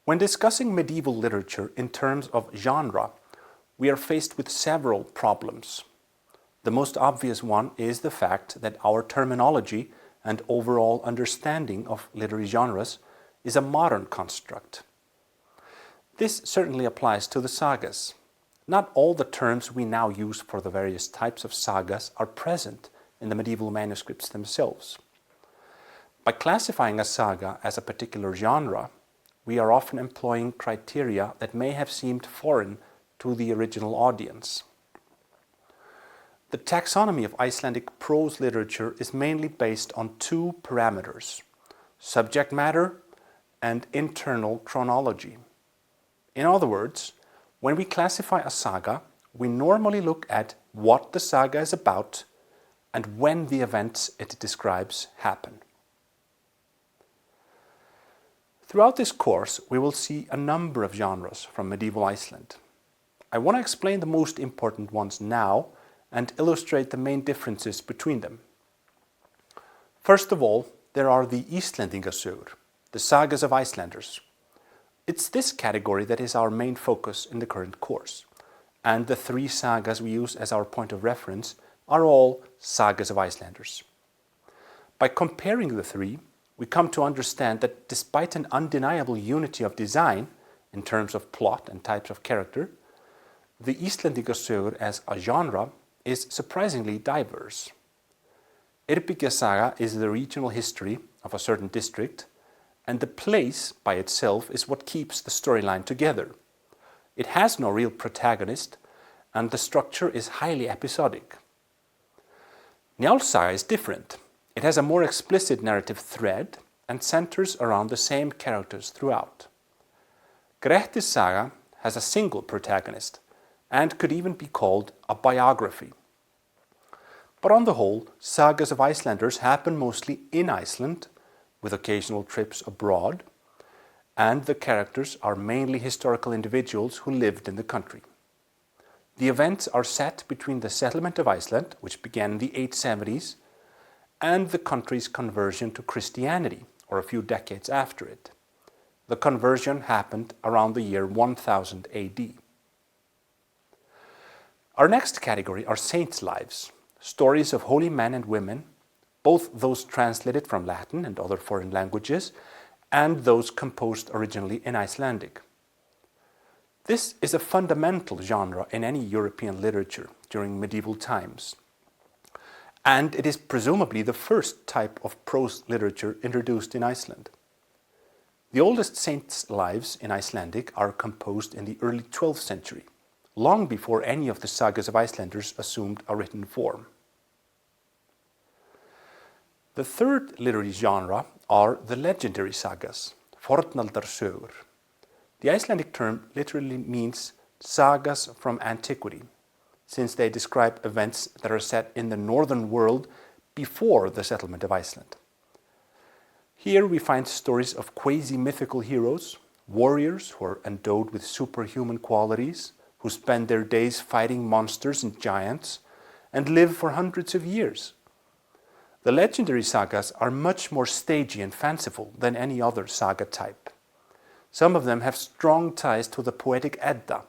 When discussing medieval literature in terms of genre, we are faced with several problems. The most obvious one is the fact that our terminology and overall understanding of literary genres is a modern construct. This certainly applies to the sagas. Not all the terms we now use for the various types of sagas are present in the medieval manuscripts themselves. By classifying a saga as a particular genre, we are often employing criteria that may have seemed foreign to the original audience. The taxonomy of Icelandic prose literature is mainly based on two parameters: subject matter and internal chronology. In other words, when we classify a saga, we normally look at what the saga is about and when the events it describes happen. Throughout this course, we will see a number of genres from medieval Iceland. I want to explain the most important ones now and illustrate the main differences between them. First of all, there are the Íslendingasögur, the sagas of Icelanders. It's this category that is our main focus in the current course, and the three sagas we use as our point of reference are all sagas of Icelanders. By comparing the three, we come to understand that despite an undeniable unity of design in terms of plot and types of character, the Íslendingasögur as a genre is surprisingly diverse. Irbyggja saga is the regional history of a certain district, and the place by itself is what keeps the storyline together. It has no real protagonist, and the structure is highly episodic. Njáls saga is different. It has a more explicit narrative thread and centers around the same characters throughout. Grettis saga has a single protagonist and could even be called a biography. But on the whole, sagas of Icelanders happen mostly in Iceland, with occasional trips abroad, and the characters are mainly historical individuals who lived in the country. The events are set between the settlement of Iceland, which began in the 870s, and the country's conversion to Christianity, or a few decades after it. The conversion happened around the year 1000 AD. Our next category are saints' lives, stories of holy men and women, both those translated from Latin and other foreign languages, and those composed originally in Icelandic. This is a fundamental genre in any European literature during medieval times, and it is presumably the first type of prose literature introduced in Iceland. The oldest saints' lives in Icelandic are composed in the early 12th century, long before any of the sagas of Icelanders assumed a written form. The third literary genre are the legendary sagas, fornaldarsögur. The Icelandic term literally means sagas from antiquity, since they describe events that are set in the northern world before the settlement of Iceland. Here we find stories of quasi-mythical heroes, warriors who are endowed with superhuman qualities, who spend their days fighting monsters and giants, and live for hundreds of years. The legendary sagas are much more stagey and fanciful than any other saga type. Some of them have strong ties to the poetic Edda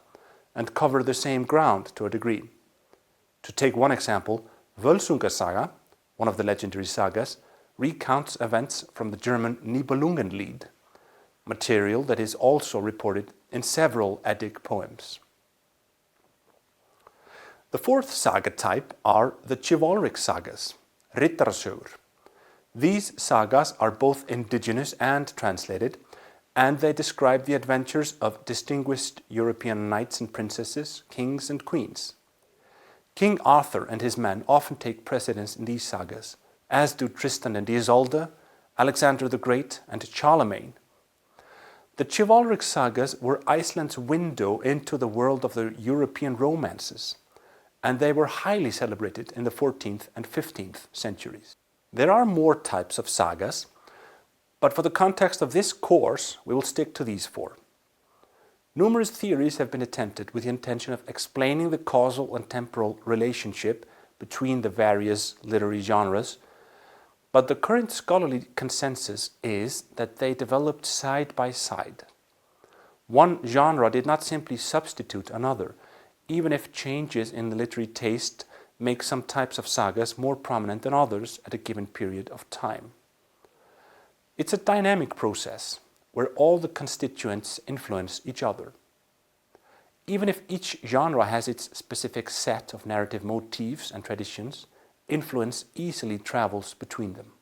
and cover the same ground to a degree. To take one example, Völsunga saga, one of the legendary sagas, recounts events from the German Nibelungenlied, material that is also reported in several Eddic poems. The fourth saga type are the chivalric sagas, Riddarasögur. These sagas are both indigenous and translated, and they describe the adventures of distinguished European knights and princesses, kings and queens. King Arthur and his men often take precedence in these sagas, as do Tristan and Isolde, Alexander the Great and Charlemagne. The chivalric sagas were Iceland's window into the world of the European romances, and they were highly celebrated in the 14th and 15th centuries. There are more types of sagas, but for the context of this course, we will stick to these four. Numerous theories have been attempted with the intention of explaining the causal and temporal relationship between the various literary genres, but the current scholarly consensus is that they developed side by side. One genre did not simply substitute another, even if changes in the literary taste make some types of sagas more prominent than others at a given period of time. It's a dynamic process where all the constituents influence each other. Even if each genre has its specific set of narrative motifs and traditions, influence easily travels between them.